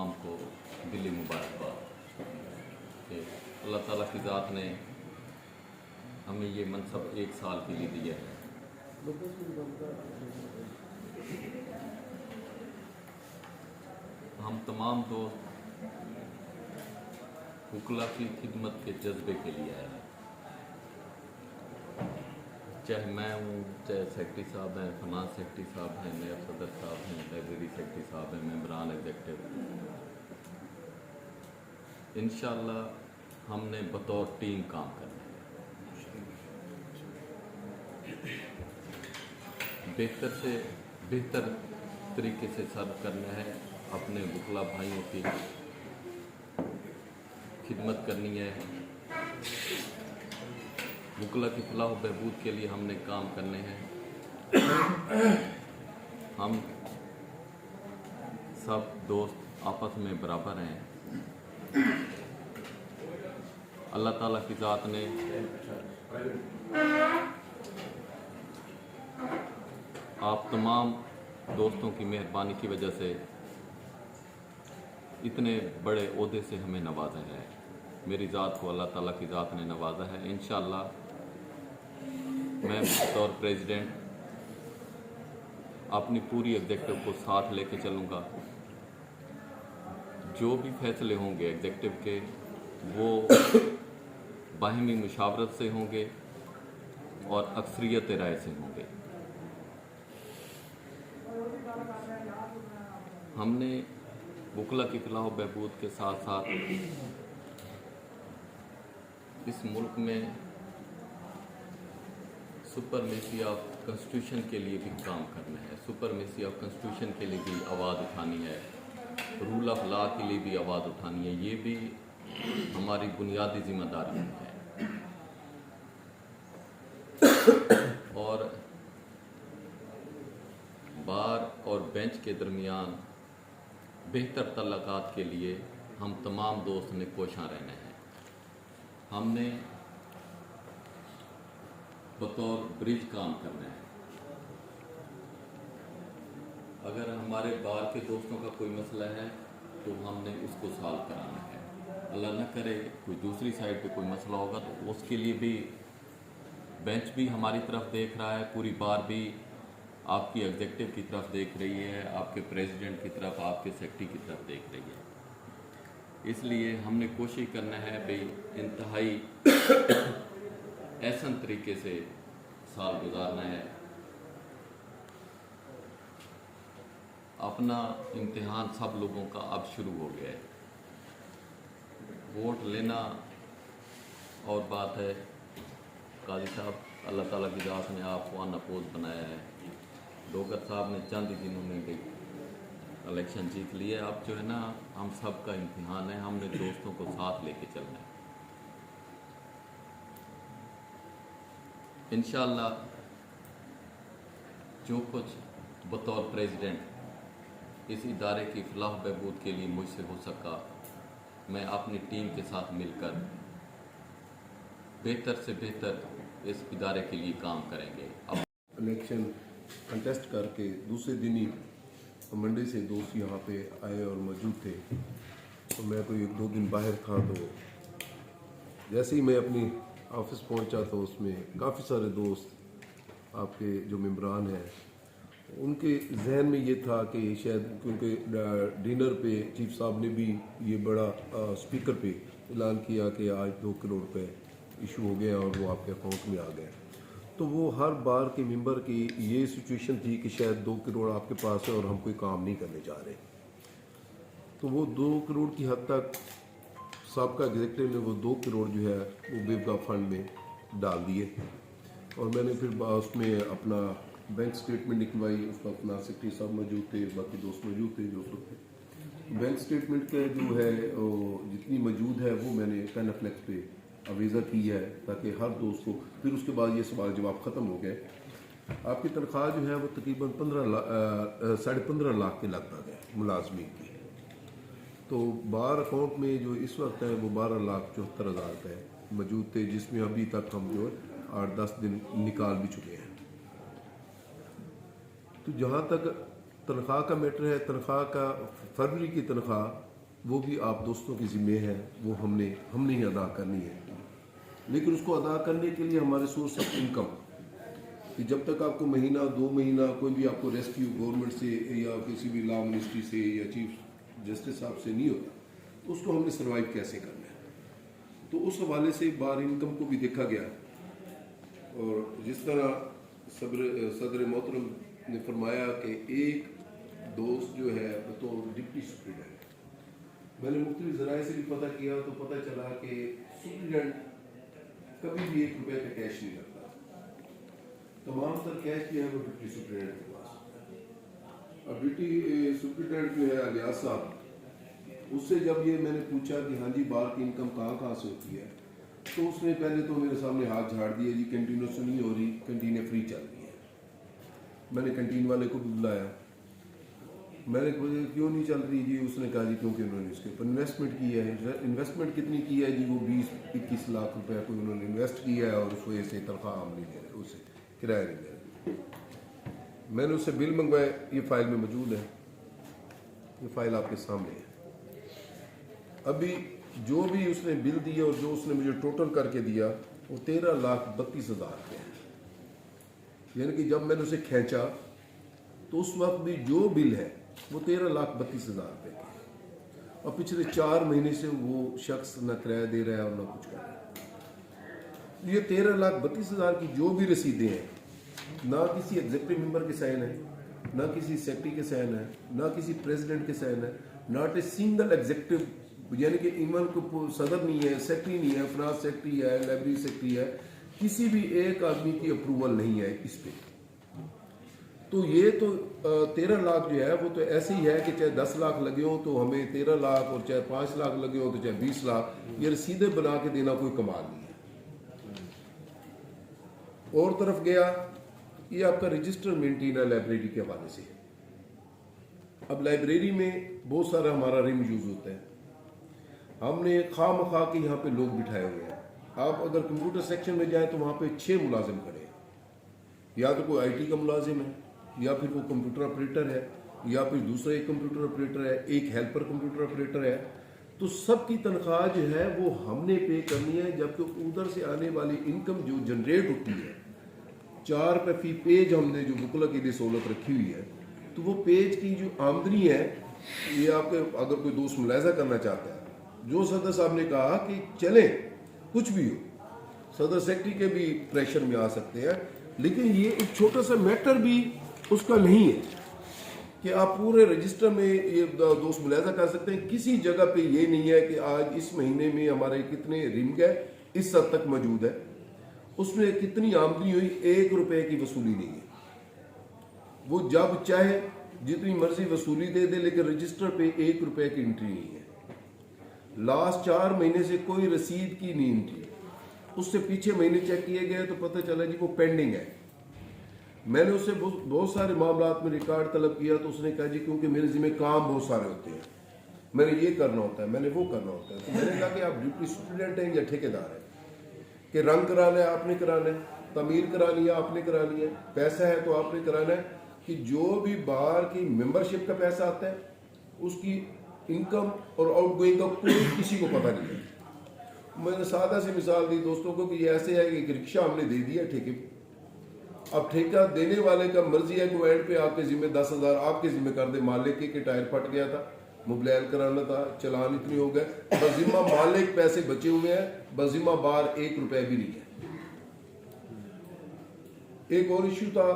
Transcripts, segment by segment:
तमाम को दिली मुबारकबाद कि अल्लाह ताला की ज़ात ने हमें ये मनसब 1 साल के लिए दिया है। हम तमाम दोस्त वकला की खिदमत के जज्बे के लिए आए हैं, चाहे मैं हूँ, चाहे सेक्रेटरी साहब हैं, फाइनेंस सेक्रेटरी साहब हैं, नायब सदर साहब हैं, लाइब्रेरी सेक्रेटरी साहब हैं, मेंबरान एग्जेक्टिव। इंशाअल्लाह हमने बतौर टीम काम करना है, बेहतर से बेहतर तरीके से सर्व करना है, अपने वकला भाइयों की खिदमत करनी है, वकला की फलाह बहबूद के लिए हमने काम करने हैं। हम सब दोस्त आपस में बराबर हैं। अल्लाह ताला की ज़ात ने आप तमाम दोस्तों की मेहरबानी की वजह से इतने बड़े ओहदे से हमें नवाजा है। मेरी ज़ात को अल्लाह ताला की ज़ात ने नवाजा है। इंशाअल्लाह मैं बतौर प्रेसिडेंट अपनी पूरी एग्जेक्टिव को साथ लेके चलूँगा। जो भी फैसले होंगे एग्जेक्टिव के वो बाहिमी मुशावरत से होंगे और अक्सरियत राय से होंगे। हमने वकला की फलाह बहबूद के साथ साथ इस मुल्क में सुपरमेसी ऑफ कॉन्स्टिट्यूशन के लिए भी काम करना है, सुपरमेसी ऑफ कॉन्स्टिट्यूशन के लिए भी आवाज़ उठानी है, रूल ऑफ लॉ के लिए भी आवाज़ उठानी है। ये भी हमारी बुनियादी जिम्मेदारी है। और बार और बेंच के दरमियान बेहतर तल्लकात के लिए हम तमाम दोस्त ने कोशां रहना है। हमने बतौर ब्रिज काम करना है। अगर हमारे बाहर के दोस्तों का कोई मसला है तो हमने उसको सॉल्व कराना है। अल्लाह न करे कोई दूसरी साइड पे कोई मसला होगा तो उसके लिए भी बेंच भी हमारी तरफ देख रहा है, पूरी बार भी आपकी एग्जेक्टिव की तरफ देख रही है, आपके प्रेसिडेंट की तरफ, आपके सेक्रेटरी की तरफ देख रही है। इसलिए हमने कोशिश करना है भाई इंतहाई ऐसा तरीके से साल गुजारना है। अपना इम्तिहान सब लोगों का अब शुरू हो गया है। वोट लेना और बात है, काजी साहब अल्लाह ताला की ज़ात ने आपको अनअपोज बनाया है। डोगर साहब ने चंद ही दिनों में इलेक्शन जीत लिए। अब जो है ना हम सब का इम्तिहान है, हमने दोस्तों को साथ लेके चलना है। इंशाअल्लाह जो कुछ बतौर प्रेसिडेंट इस इदारे की फलाह बहबूद के लिए मुझसे हो सका, मैं अपनी टीम के साथ मिलकर बेहतर से बेहतर इस इदारे के लिए काम करेंगे। अब इलेक्शन कंटेस्ट करके दूसरे दिन ही मंडी से दोस्त यहाँ पे आए और मौजूद थे। तो मैं कोई 1-2 दिन बाहर था, तो जैसे ही मैं अपनी ऑफिस पहुँचा तो उसमें काफ़ी सारे दोस्त आपके जो मेंबरान हैं उनके जहन में ये था कि शायद क्योंकि डिनर पे चीफ साहब ने भी ये बड़ा स्पीकर पे ऐलान किया कि आज 2 करोड़ रुपए इशू हो गया और वो आपके अकाउंट में आ गए, तो वो हर बार के मेंबर की ये सिचुएशन थी कि शायद 2 करोड़ आपके पास है और हम कोई काम नहीं करने जा रहे। तो वो 2 करोड़ की हद तक सबका एग्जेक्टिव ने वो 2 करोड़ जो है वो बिरगा फंड में डाल दिए। और मैंने फिर उसमें अपना बैंक स्टेटमेंट निकलवाई। उसमें अपना सेक्रेटरी साहब मौजूद थे, बाकी दोस्त मौजूद थे जो थे। बैंक स्टेटमेंट का जो है जितनी मौजूद है वो मैंने पेनाफ्लेक्स पे अवेज़ा की है ताकि हर दोस्त को, फिर उसके बाद ये सवाल जवाब ख़त्म हो गए। आपकी तनख्वाह जो है वो तकरीबन 15.5 लाख के लगभग है मुलाजमी की। तो बार अकाउंट में जो इस वक्त है वो 12,74,000 का है मौजूद थे, जिसमें अभी तक हम जो 8-10 दिन निकाल भी चुके हैं। तो जहाँ तक तनख्वाह का मैटर है, तनख्वाह का फरवरी की तनख्वाह वो भी आप दोस्तों की ज़िम्मे है, वो हमने ही अदा करनी है। लेकिन उसको अदा करने के लिए हमारे सोर्स ऑफ इनकम, कि जब तक आपको महीना 2 महीना कोई भी आपको रेस्क्यू गवर्नमेंट से या किसी भी लॉ मिनिस्ट्री से या चीफ जस्टिस साहब से नहीं होता, तो उसको हमने सर्वाइव कैसे करना है। तो उस हवाले से बार इनकम को भी देखा गया। और जिस तरह सदर मोहतरम ने फरमाया कि एक दोस्त जो है तो डिप्टी सुप्रीडेंट, मैंने मुख्तलिफ ज़राए से भी पता किया तो पता चला कि सुप्रीडेंट कभी भी 1 रुपये का कैश नहीं रखता, तमाम तर कैश जो है वो डिप्टी सुप्रीडेंट के पास। अब डिप्टी सुप्रीडेंट जो है अलियास साहब, उससे जब ये मैंने पूछा कि हाँ जी बार की इनकम कहाँ से होती है, तो उसने पहले तो मेरे सामने हाथ झाड़ दिया, जी कैंटीनों से नहीं हो रही, कैंटीनें फ्री चल रही हैं। मैंने कैंटीन वाले को भी बुलाया, मैंने क्यों नहीं चल रही जी, उसने कहा जी क्योंकि उन्होंने इसके ऊपर इन्वेस्टमेंट की है। इन्वेस्टमेंट कितनी की है जी, वो 20-21 लाख रुपए को उन्होंने इन्वेस्ट किया है और उस वजह से तनख्वाह हम नहीं ले रहे, उससे किराया नहीं ले रहे। मैंने उससे बिल मंगवाए, ये फाइल में मौजूद है, ये फाइल आपके सामने है। अभी जो भी उसने बिल दिया और जो उसने मुझे टोटल करके दिया वो 13,32,000 रुपये है। यानी कि जब मैंने उसे खींचा तो उस वक्त भी जो बिल है वो 13,32,000 रुपये की, और पिछले 4 महीने से वो शख्स न किराया दे रहा है और न कुछ कर रहा है। ये 13,32,000 की जो भी रसीदें हैं, ना किसी एग्जीक्यूटिव मेंबर के साइन है, ना किसी सेक्रेटरी के साइन है, ना किसी प्रेसिडेंट के साइन है, नॉट ए सिंगल एग्जीक्यूटिव, यानी कि इवन को सदर नहीं है, सेक्रेटरी नहीं है, फाइनेंस सेक्रेटरी है, लाइब्रेरी सेक्रेटरी है, किसी भी एक आदमी की अप्रूवल नहीं है इस पे। तो ये तो 13 लाख जो है वो तो ऐसे ही है कि चाहे 10 लाख लगे हो तो हमें 13 लाख, और चाहे 5 लाख लगे हो तो चाहे 20 लाख, ये रसीदें बना के देना कोई कमाल नहीं है। और तरफ गया, ये आपका रजिस्टर मेंटेन है लाइब्रेरी के हवाले से। अब लाइब्रेरी में बहुत सारा हमारा रिम यूज होता है, हमने खामखा के यहाँ पे लोग बिठाए हुए हैं। आप अगर कंप्यूटर सेक्शन में जाएं तो वहाँ पे 6 मुलाजिम खड़े हैं, या तो कोई IT का मुलाजिम है, या फिर वो कंप्यूटर ऑपरेटर है, या फिर दूसरा एक कंप्यूटर ऑपरेटर है, एक हेल्पर कंप्यूटर ऑपरेटर है। तो सबकी तनख्वाह जो है वो हमने पे करनी है, जबकि उधर से आने वाली इनकम जो जनरेट होती है 4 रुपये फी पेज हमने जो वकला के लिए सहूलत रखी हुई है, तो वो पेज की जो आमदनी है, ये आपके अगर कोई दोस्त मुलायजा करना चाहता है, जो सदर साहब ने कहा कि चले कुछ भी हो, सदर सेक्रेटरी के भी प्रेशर में आ सकते हैं, लेकिन ये एक छोटा सा मैटर भी उसका नहीं है कि आप पूरे रजिस्टर में ये दोस्त मुलायजा कर सकते हैं। किसी जगह पे ये नहीं है कि आज इस महीने में हमारे कितने रिम गए, इस हद तक मौजूद है, उसमें कितनी आमदनी हुई, 1 रुपए की वसूली नहीं है। वो जब चाहे जितनी मर्जी वसूली दे दे, लेकिन रजिस्टर पे 1 रुपए की एंट्री नहीं है। लास्ट 4 महीने से कोई रसीद की नहीं एंट्री, उससे पीछे महीने चेक किए गए तो पता चला जी वो पेंडिंग है। मैंने उससे बहुत सारे मामलात में रिकॉर्ड तलब किया, तो उसने कहा जी क्योंकि मेरे जिम्मे काम बहुत सारे होते हैं, मैंने ये करना होता है, मैंने वो करना होता है। तो मैंने कहा कि आप ड्यूटी स्टूडेंट हैं या ठेकेदार हैं, कि रंग कराना है आपने कराना है, तमीर करानी है आपने करानी है, पैसा है तो आपने कराना है, कि जो भी बाहर की मेंबरशिप का पैसा आता है उसकी इनकम और आउटगोइंग का कोई किसी को पता नहीं है। मैंने सादा सी मिसाल दी दोस्तों को कि ये ऐसे है कि एक रिक्शा हमने दे दिया ठेके पे, अब ठेका देने वाले का मर्जी है कि एंड पे आपके जिम्मे 10,000 आपके जिम्मे कर दे, मालिक के टायर फट गया था, मोबाइल कराना था, चलान इतने हो गए, बजिम्मा मालिक पैसे बचे हुए हैं, बजिम्मा बार 1 रुपया भी नहीं है। एक और इशू था,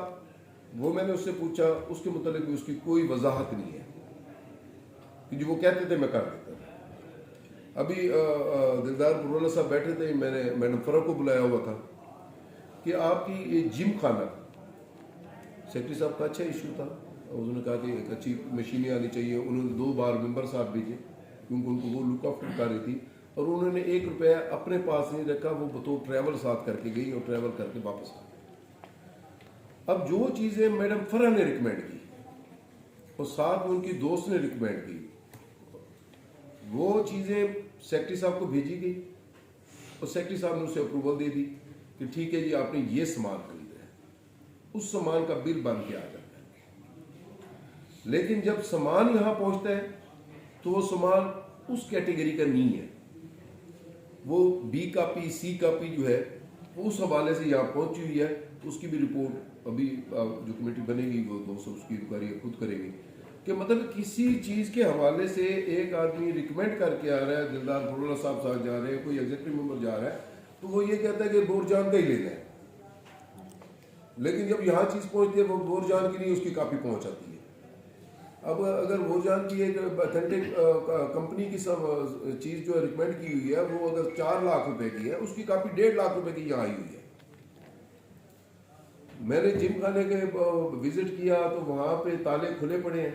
वो मैंने उससे पूछा, उसके मुतालिक भी उसकी कोई वजाहत नहीं है, कि जो वो कहते थे मैं कर देता था। अभी दिलदार पुरोला साहब बैठे थे, मैंने मैडम फरक को बुलाया हुआ था कि आपकी ये जिम खाना, सेक्रेटरी साहब का अच्छा इशू था, उन्होंने कहा कि एक अच्छी मशीनें आनी चाहिए। उन्होंने 2 बार मेंबर साहब भेजे क्योंकि उनको वो लुक आफ्टर कर रही थी, और उन्होंने 1 रुपया अपने पास नहीं रखा, वो तो ट्रैवल साथ करके गई और ट्रैवल करके वापस आ गई। अब जो चीज़ें मैडम फरह ने रिकमेंड की और साथ में उनकी दोस्त ने रिकमेंड की, वो चीज़ें सेक्रेटरी साहब को भेजी गई और सेक्रेटरी साहब ने उसे अप्रूवल दे दी कि ठीक है जी आपने ये सामान खरीदा है, उस सामान का बिल बन के आ जाता है। लेकिन जब सामान यहाँ पहुँचता है तो वो सामान उस कैटेगरी का नहीं है। वो बी कॉपी सी कॉपी जो है उस हवाले से यहाँ पहुंची हुई है। उसकी भी रिपोर्ट अभी जो कमेटी बनेगी वो दोस्त उसकी इंक्वायरी खुद करेंगे कि मतलब किसी चीज़ के हवाले से एक आदमी रिकमेंड करके आ रहा है, दिलदार फरोला साहब जा रहे हैं, कोई एग्जीक्यूटिव मेंबर जा रहा है, तो वो ये कहता है कि बोर जान का ही लेना है। लेकिन जब यहाँ चीज़ पहुँचती है वो बोर जान की नहीं उसकी कापी पहुँच जाती है। अब अगर बोर जान की एक ऑथेंटिक कंपनी की सब चीज़ जो रिकमेंड की हुई है वो अगर 4 लाख रुपए की है, उसकी कापी 1.5 लाख रुपए की यहाँ आई हुई है। मैंने जिम खाने के विजिट किया तो वहाँ पे ताले खुले पड़े हैं,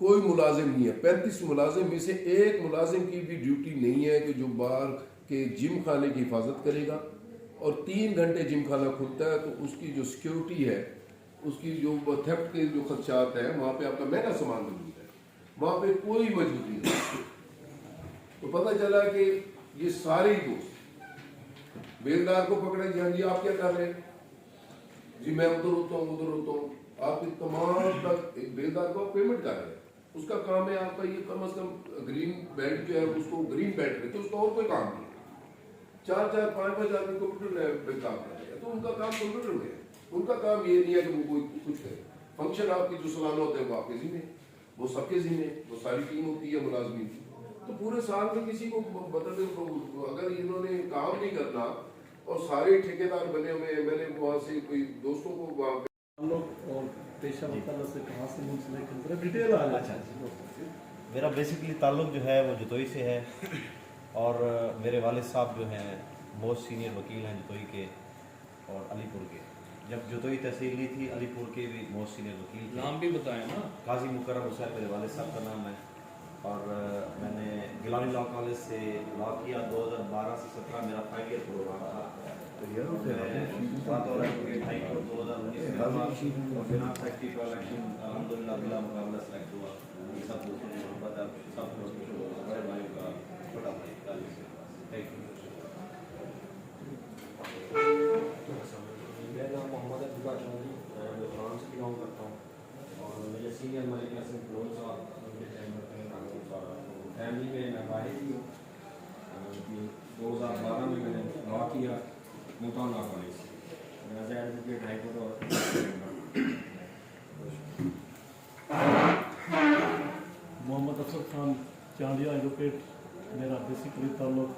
कोई मुलाजिम नहीं है। 35 मुलाजिम में से एक मुलाजिम की भी ड्यूटी नहीं है कि जो बाहर के जिम खाने की हिफाजत करेगा। और 3 घंटे जिम खाना खुलता है तो उसकी जो सिक्योरिटी है, उसकी जो थेफ्ट के जो खदशात हैं, वहाँ पे आपका महंगा सामान मौजूद है, वहाँ पे कोई मौजूद नहीं है। तो पता चला कि ये सारे ही दोस्त बेलदार को पकड़े, जी हाँ जी आप क्या कर रहे हैं, जी मैं उधर होता हूँ उधर होता हूँ। आपकी तमाम तक एक बेलदार को पेमेंट कर रहे हैं, उसका काम है आपका ये कम से कम ग्रीन बेल्ट जो है उसको ग्रीन बेल्ट रखे, उसका और कोई काम नहीं है। 4-4, 5-5 आदमी कंप्यूटर पे काम कर रहे हैं, तो उनका काम कंप्यूटर में है। उनका काम ये नहीं है कि वो कोई कुछ करे। फंक्शन आपकी जो सालाना होते हैं वो आपके जिम्मे, वो सबके जिम्मे, वो सारी टीम होती है मुलाजमीन की। तो पूरे साल में किसी को मतलब अगर इन्होंने काम नहीं करना और सारे ठेकेदार बने हुए हैं, मैंने वहाँ से कोई दोस्तों को वहाँ पे लोग और पेशा वकालत से कहाँ से मुंसलिक डिटेल आ अच्छा, मेरा बेसिकली ताल्लुक जो है वो जतोई से है और मेरे वालिद साहब जो हैं बहुत सीनियर वकील हैं जतोई के और अलीपुर के। जब जतोई तहसील ली थी अलीपुर के भी बहुत सीनियर वकील थे। नाम भी बताएं ना। काजी मुकर्रम हुसैन मेरे वालिद साहब का नाम है और मैंने गिलानी लॉ कॉलेज से लॉ किया। 2012 से 17 मेरा 5 ईयर प्रोग्राम था। तो फिनांस सेक्रेटरी का इलेक्शन अल्हम्दुलिल्लाह बिला मुकाबला सेलेक्ट हुआ। ये सब दोस्तों की मोहब्बत है, सब बड़े भाइयों का छोटा भाई का। Thank you. मेरा नाम मोहम्मद अब्दुल्ला चौधरी, मैं फ्रांस से बिलोंग करता हूँ और मेरे सीनियर हमारे घर से क्लोज साहब उनके टाइम में फैमिली में मैं वाहिद ही हूँ। 2012 में मैंने लॉ किया मुल्तान लॉ कॉलेज से एज एडवोकेट हाई कोर्ट और मोहम्मद अफसर खान चांदिया एडवोकेट। मेरा बेसिकली ताल्लुक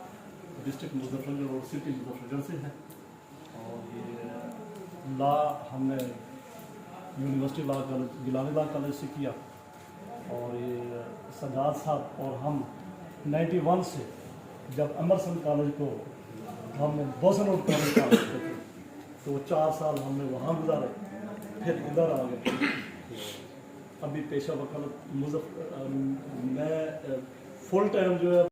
डिस्ट्रिक्ट मुजफ्फरनगर और सिटी मुजफ्फरनगर से है और ये लॉ हमने university law college Gilani law college से किया और ये सज्जाद साहब और हम 91 से जब एमरसन कॉलेज को हमने बोसनोट कॉलेज करते थे तो 4 साल हमने वहाँ गुजारे, फिर इधर आ गए। अभी पेशा वकालत मैं फुल टाइम जो है